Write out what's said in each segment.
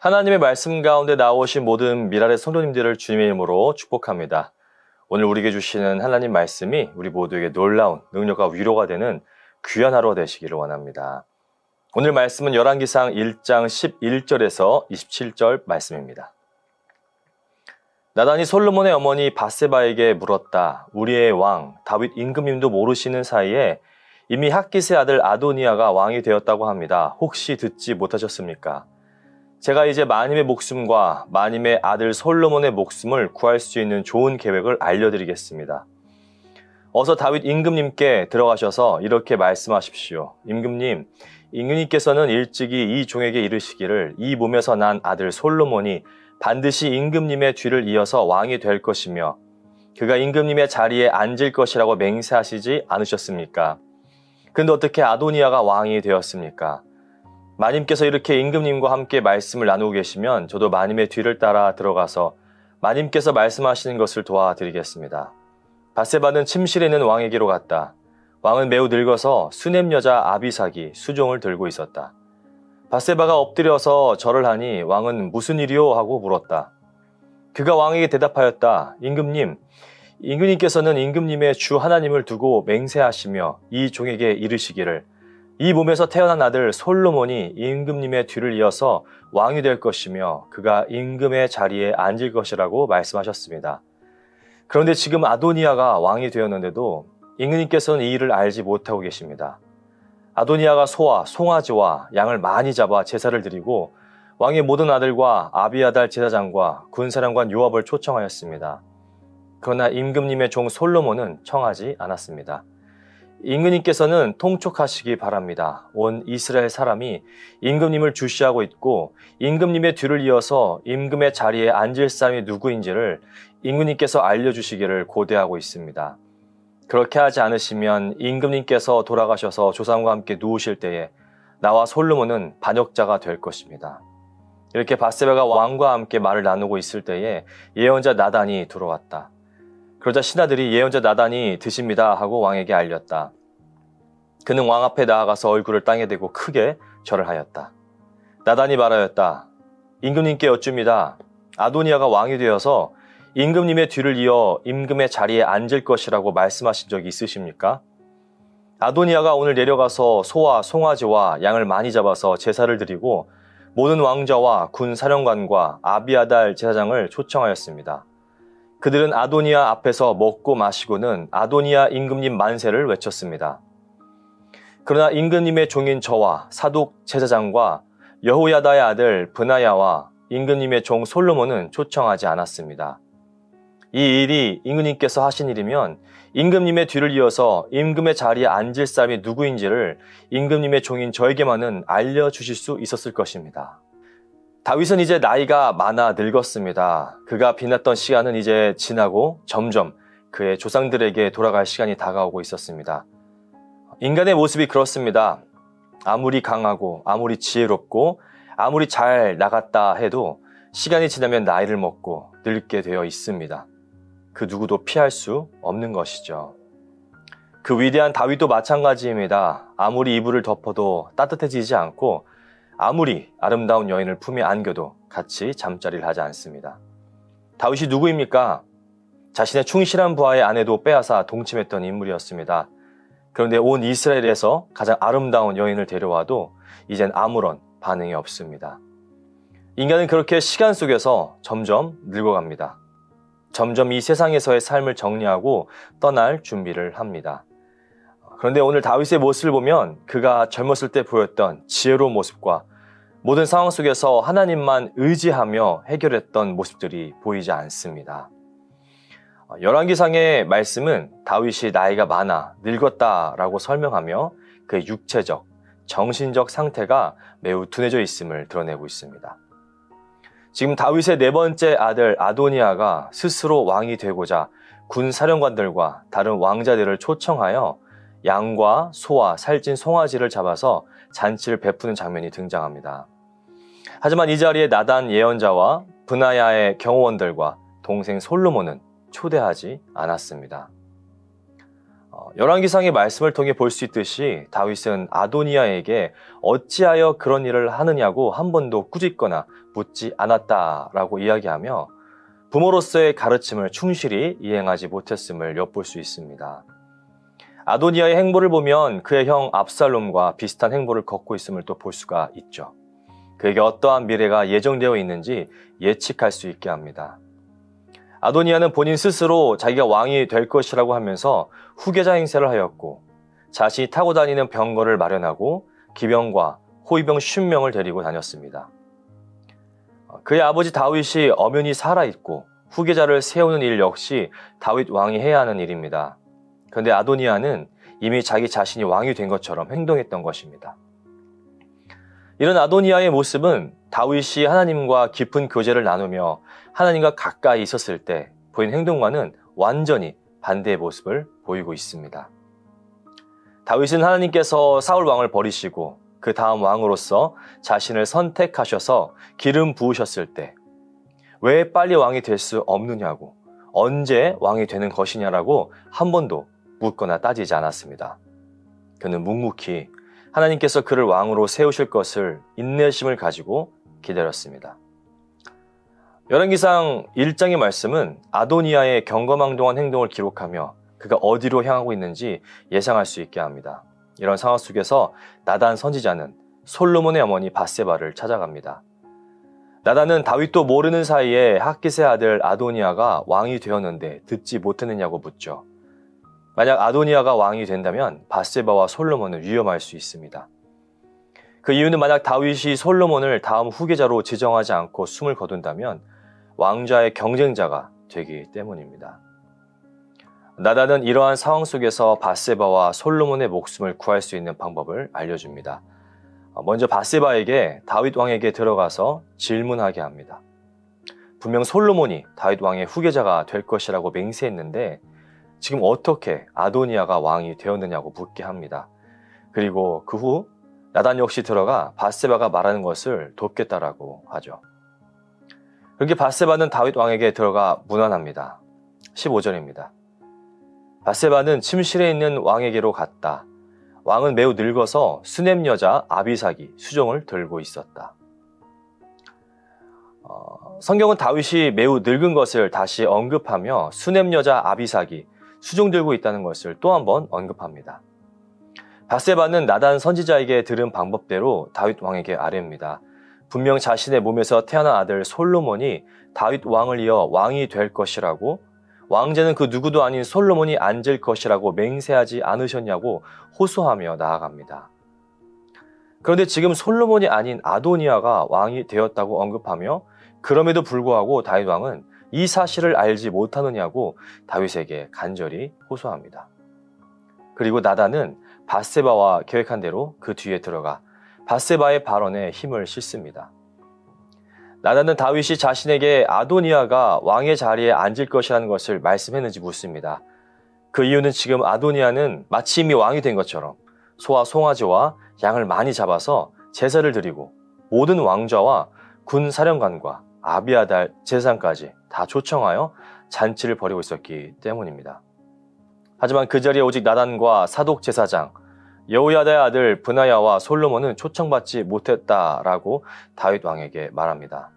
하나님의 말씀 가운데 나오신 모든 미랄의 성도님들을 주님의 이름으로 축복합니다. 오늘 우리에게 주시는 하나님 말씀이 우리 모두에게 놀라운 능력과 위로가 되는 귀한 하루가 되시기를 원합니다. 오늘 말씀은 열왕기상 1장 11절에서 27절 말씀입니다. 나단이 솔로몬의 어머니 밧세바에게 물었다. 우리의 왕 다윗 임금님도 모르시는 사이에 이미 핫깃의 아들 아도니아가 왕이 되었다고 합니다. 혹시 듣지 못하셨습니까? 제가 이제 마님의 목숨과 마님의 아들 솔로몬의 목숨을 구할 수 있는 좋은 계획을 알려드리겠습니다. 어서 다윗 임금님께 들어가셔서 이렇게 말씀하십시오. 임금님, 임금님께서는 일찍이 이 종에게 이르시기를 이 몸에서 난 아들 솔로몬이 반드시 임금님의 뒤를 이어서 왕이 될 것이며 그가 임금님의 자리에 앉을 것이라고 맹세하시지 않으셨습니까? 근데 어떻게 아도니아가 왕이 되었습니까? 마님께서 이렇게 임금님과 함께 말씀을 나누고 계시면 저도 마님의 뒤를 따라 들어가서 마님께서 말씀하시는 것을 도와드리겠습니다. 밧세바는 침실에 있는 왕에게로 갔다. 왕은 매우 늙어서 수넴 여자 아비삭이 수종을 들고 있었다. 밧세바가 엎드려서 절을 하니 왕은 무슨 일이요? 하고 물었다. 그가 왕에게 대답하였다. 임금님, 임금님께서는 임금님의 주 하나님을 두고 맹세하시며 이 종에게 이르시기를 이 몸에서 태어난 아들 솔로몬이 임금님의 뒤를 이어서 왕이 될 것이며 그가 임금의 자리에 앉을 것이라고 말씀하셨습니다. 그런데 지금 아도니아가 왕이 되었는데도 임금님께서는 이 일을 알지 못하고 계십니다. 아도니아가 소와 송아지와 양을 많이 잡아 제사를 드리고 왕의 모든 아들과 아비아달 제사장과 군사령관 요압을 초청하였습니다. 그러나 임금님의 종 솔로몬은 청하지 않았습니다. 임금님께서는 통촉하시기 바랍니다. 온 이스라엘 사람이 임금님을 주시하고 있고 임금님의 뒤를 이어서 임금의 자리에 앉을 사람이 누구인지를 임금님께서 알려주시기를 고대하고 있습니다. 그렇게 하지 않으시면 임금님께서 돌아가셔서 조상과 함께 누우실 때에 나와 솔로몬은 반역자가 될 것입니다. 이렇게 밧세바가 왕과 함께 말을 나누고 있을 때에 예언자 나단이 들어왔다. 그러자 신하들이 예언자 나단이 드십니다 하고 왕에게 알렸다. 그는 왕 앞에 나아가서 얼굴을 땅에 대고 크게 절을 하였다. 나단이 말하였다. 임금님께 여쭙니다. 아도니아가 왕이 되어서 임금님의 뒤를 이어 임금의 자리에 앉을 것이라고 말씀하신 적이 있으십니까? 아도니아가 오늘 내려가서 소와 송아지와 양을 많이 잡아서 제사를 드리고 모든 왕자와 군 사령관과 아비아달 제사장을 초청하였습니다. 그들은 아도니아 앞에서 먹고 마시고는 아도니아 임금님 만세를 외쳤습니다. 그러나 임금님의 종인 저와 사독 제사장과 여호야다의 아들 브나야와 임금님의 종 솔로몬은 초청하지 않았습니다. 이 일이 임금님께서 하신 일이면 임금님의 뒤를 이어서 임금의 자리에 앉을 사람이 누구인지를 임금님의 종인 저에게만은 알려주실 수 있었을 것입니다. 다윗은 이제 나이가 많아 늙었습니다. 그가 빛났던 시간은 이제 지나고 점점 그의 조상들에게 돌아갈 시간이 다가오고 있었습니다. 인간의 모습이 그렇습니다. 아무리 강하고 아무리 지혜롭고 아무리 잘 나갔다 해도 시간이 지나면 나이를 먹고 늙게 되어 있습니다. 그 누구도 피할 수 없는 것이죠. 그 위대한 다윗도 마찬가지입니다. 아무리 이불을 덮어도 따뜻해지지 않고 아무리 아름다운 여인을 품에 안겨도 같이 잠자리를 하지 않습니다. 다윗이 누구입니까? 자신의 충실한 부하의 아내도 빼앗아 동침했던 인물이었습니다. 그런데 온 이스라엘에서 가장 아름다운 여인을 데려와도 이젠 아무런 반응이 없습니다. 인간은 그렇게 시간 속에서 점점 늙어갑니다. 점점 이 세상에서의 삶을 정리하고 떠날 준비를 합니다. 그런데 오늘 다윗의 모습을 보면 그가 젊었을 때 보였던 지혜로운 모습과 모든 상황 속에서 하나님만 의지하며 해결했던 모습들이 보이지 않습니다. 열왕기상의 말씀은 다윗이 나이가 많아 늙었다라고 설명하며 그의 육체적, 정신적 상태가 매우 둔해져 있음을 드러내고 있습니다. 지금 다윗의 네 번째 아들 아도니아가 스스로 왕이 되고자 군 사령관들과 다른 왕자들을 초청하여 양과 소와 살찐 송아지를 잡아서 잔치를 베푸는 장면이 등장합니다. 하지만 이 자리에 나단 예언자와 브나야의 경호원들과 동생 솔로몬은 초대하지 않았습니다. 열왕기상의 말씀을 통해 볼 수 있듯이 다윗은 아도니아에게 어찌하여 그런 일을 하느냐고 한 번도 꾸짖거나 묻지 않았다라고 이야기하며 부모로서의 가르침을 충실히 이행하지 못했음을 엿볼 수 있습니다. 아도니아의 행보를 보면 그의 형 압살롬과 비슷한 행보를 걷고 있음을 또 볼 수가 있죠. 그에게 어떠한 미래가 예정되어 있는지 예측할 수 있게 합니다. 아도니아는 본인 스스로 자기가 왕이 될 것이라고 하면서 후계자 행세를 하였고 자신이 타고 다니는 병거를 마련하고 기병과 호위병 50명을 데리고 다녔습니다. 그의 아버지 다윗이 엄연히 살아있고 후계자를 세우는 일 역시 다윗 왕이 해야 하는 일입니다. 그런데 아도니아는 이미 자기 자신이 왕이 된 것처럼 행동했던 것입니다. 이런 아도니아의 모습은 다윗이 하나님과 깊은 교제를 나누며 하나님과 가까이 있었을 때 보인 행동과는 완전히 반대의 모습을 보이고 있습니다. 다윗은 하나님께서 사울 왕을 버리시고 그 다음 왕으로서 자신을 선택하셔서 기름 부으셨을 때 왜 빨리 왕이 될 수 없느냐고, 언제 왕이 되는 것이냐라고 한 번도 묻거나 따지지 않았습니다. 그는 묵묵히 하나님께서 그를 왕으로 세우실 것을 인내심을 가지고 기다렸습니다. 열왕기상 1장의 말씀은 아도니아의 경거망동한 행동을 기록하며 그가 어디로 향하고 있는지 예상할 수 있게 합니다. 이런 상황 속에서 나단 선지자는 솔로몬의 어머니 밧세바를 찾아갑니다. 나단은 다윗도 모르는 사이에 핫깃의 아들 아도니아가 왕이 되었는데 듣지 못했느냐고 묻죠. 만약 아도니아가 왕이 된다면 밧세바와 솔로몬은 위험할 수 있습니다. 그 이유는 만약 다윗이 솔로몬을 다음 후계자로 지정하지 않고 숨을 거둔다면 왕좌의 경쟁자가 되기 때문입니다. 나단은 이러한 상황 속에서 밧세바와 솔로몬의 목숨을 구할 수 있는 방법을 알려줍니다. 먼저 밧세바에게 다윗 왕에게 들어가서 질문하게 합니다. 분명 솔로몬이 다윗 왕의 후계자가 될 것이라고 맹세했는데 지금 어떻게 아도니아가 왕이 되었느냐고 묻게 합니다. 그리고 그 후 나단 역시 들어가 밧세바가 말하는 것을 돕겠다라고 하죠. 그렇게 밧세바는 다윗 왕에게 들어가 문안합니다. 15절입니다. 밧세바는 침실에 있는 왕에게로 갔다. 왕은 매우 늙어서 수넴 여자 아비삭이 수종을 들고 있었다. 성경은 다윗이 매우 늙은 것을 다시 언급하며 수넴 여자 아비삭이 수종 들고 있다는 것을 또 한 번 언급합니다. 밧세바는 나단 선지자에게 들은 방법대로 다윗 왕에게 아뢰입니다. 분명 자신의 몸에서 태어난 아들 솔로몬이 다윗 왕을 이어 왕이 될 것이라고, 왕제는 그 누구도 아닌 솔로몬이 앉을 것이라고 맹세하지 않으셨냐고 호소하며 나아갑니다. 그런데 지금 솔로몬이 아닌 아도니아가 왕이 되었다고 언급하며 그럼에도 불구하고 다윗 왕은 이 사실을 알지 못하느냐고 다윗에게 간절히 호소합니다. 그리고 나단은 밧세바와 계획한 대로 그 뒤에 들어가 밧세바의 발언에 힘을 싣습니다. 나단은 다윗이 자신에게 아도니아가 왕의 자리에 앉을 것이라는 것을 말씀했는지 묻습니다. 그 이유는 지금 아도니아는 마치 이미 왕이 된 것처럼 소와 송아지와 양을 많이 잡아서 제사를 드리고 모든 왕좌와 군 사령관과 아비아달 제사장까지 다 초청하여 잔치를 벌이고 있었기 때문입니다. 하지만 그 자리에 오직 나단과 사독 제사장, 여호야다의 아들 브나야와 솔로몬은 초청받지 못했다라고 다윗 왕에게 말합니다.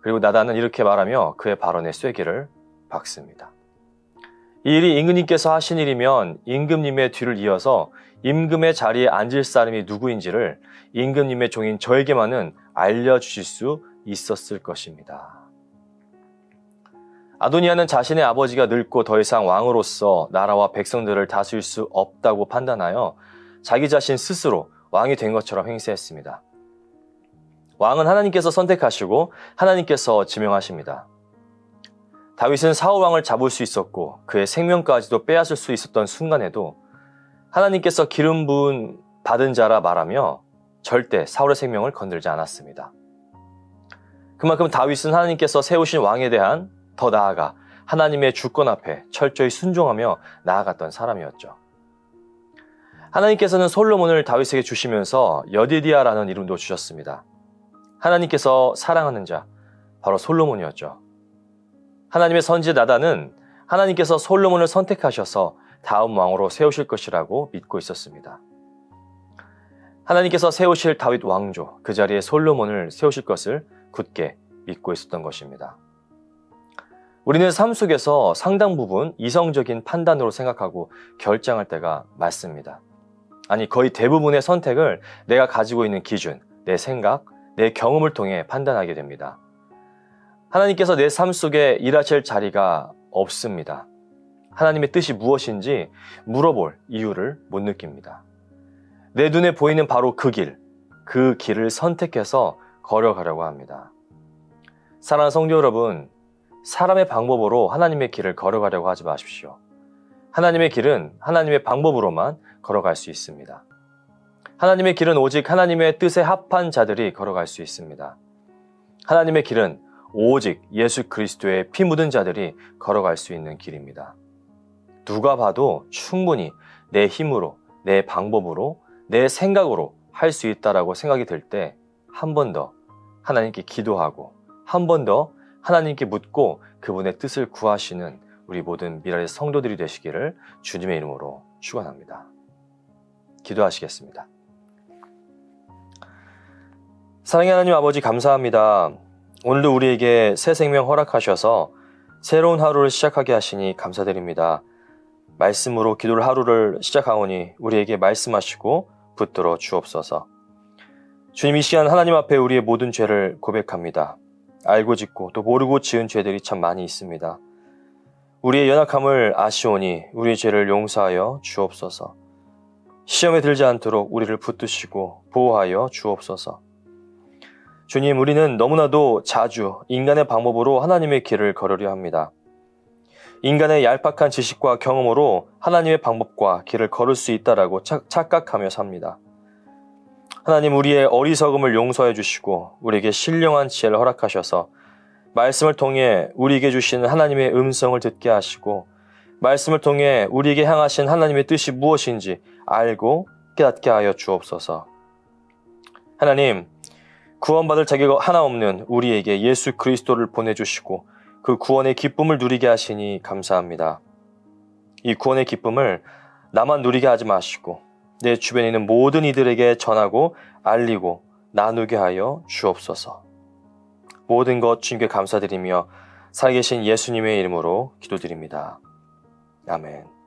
그리고 나단은 이렇게 말하며 그의 발언에 쐐기를 박습니다. 이 일이 임금님께서 하신 일이면 임금님의 뒤를 이어서 임금의 자리에 앉을 사람이 누구인지를 임금님의 종인 저에게만은 알려주실 수 있었을 것입니다. 아도니아는 자신의 아버지가 늙고 더 이상 왕으로서 나라와 백성들을 다스릴 수 없다고 판단하여 자기 자신 스스로 왕이 된 것처럼 행세했습니다. 왕은 하나님께서 선택하시고 하나님께서 지명하십니다. 다윗은 사울 왕을 잡을 수 있었고 그의 생명까지도 빼앗을 수 있었던 순간에도 하나님께서 기름 부은 받은 자라 말하며 절대 사울의 생명을 건들지 않았습니다. 그만큼 다윗은 하나님께서 세우신 왕에 대한 더 나아가 하나님의 주권 앞에 철저히 순종하며 나아갔던 사람이었죠. 하나님께서는 솔로몬을 다윗에게 주시면서 여디디아라는 이름도 주셨습니다. 하나님께서 사랑하는 자, 바로 솔로몬이었죠. 하나님의 선지 나단은 하나님께서 솔로몬을 선택하셔서 다음 왕으로 세우실 것이라고 믿고 있었습니다. 하나님께서 세우실 다윗 왕조, 그 자리에 솔로몬을 세우실 것을 굳게 믿고 있었던 것입니다. 우리는 삶 속에서 상당 부분 이성적인 판단으로 생각하고 결정할 때가 많습니다. 아니, 거의 대부분의 선택을 내가 가지고 있는 기준, 내 생각, 내 경험을 통해 판단하게 됩니다. 하나님께서 내 삶 속에 일하실 자리가 없습니다. 하나님의 뜻이 무엇인지 물어볼 이유를 못 느낍니다. 내 눈에 보이는 바로 그 길을 선택해서 걸어가려고 합니다. 사랑하는 성도 여러분, 사람의 방법으로 하나님의 길을 걸어가려고 하지 마십시오. 하나님의 길은 하나님의 방법으로만 걸어갈 수 있습니다. 하나님의 길은 오직 하나님의 뜻에 합한 자들이 걸어갈 수 있습니다. 하나님의 길은 오직 예수 그리스도의 피 묻은 자들이 걸어갈 수 있는 길입니다. 누가 봐도 충분히 내 힘으로, 내 방법으로, 내 생각으로 할 수 있다라고 생각이 들 때 한 번 더 하나님께 기도하고 한 번 더 하나님께 묻고 그분의 뜻을 구하시는 우리 모든 미랄의 성도들이 되시기를 주님의 이름으로 축원합니다. 기도하시겠습니다. 사랑의 하나님 아버지, 감사합니다. 오늘도 우리에게 새 생명 허락하셔서 새로운 하루를 시작하게 하시니 감사드립니다. 말씀으로 기도를 하루를 시작하오니 우리에게 말씀하시고 붙들어 주옵소서. 주님, 이 시간 하나님 앞에 우리의 모든 죄를 고백합니다. 알고 짓고 또 모르고 지은 죄들이 참 많이 있습니다. 우리의 연약함을 아시오니 우리의 죄를 용서하여 주옵소서. 시험에 들지 않도록 우리를 붙드시고 보호하여 주옵소서. 주님, 우리는 너무나도 자주 인간의 방법으로 하나님의 길을 걸으려 합니다. 인간의 얄팍한 지식과 경험으로 하나님의 방법과 길을 걸을 수 있다라고 착각하며 삽니다. 하나님, 우리의 어리석음을 용서해 주시고 우리에게 신령한 지혜를 허락하셔서 말씀을 통해 우리에게 주시는 하나님의 음성을 듣게 하시고 말씀을 통해 우리에게 향하신 하나님의 뜻이 무엇인지 알고 깨닫게 하여 주옵소서. 하나님, 구원받을 자격 하나 없는 우리에게 예수 그리스도를 보내주시고 그 구원의 기쁨을 누리게 하시니 감사합니다. 이 구원의 기쁨을 나만 누리게 하지 마시고 내 주변에 있는 모든 이들에게 전하고 알리고 나누게 하여 주옵소서. 모든 것 주님께 감사드리며 살아계신 예수님의 이름으로 기도드립니다. 아멘.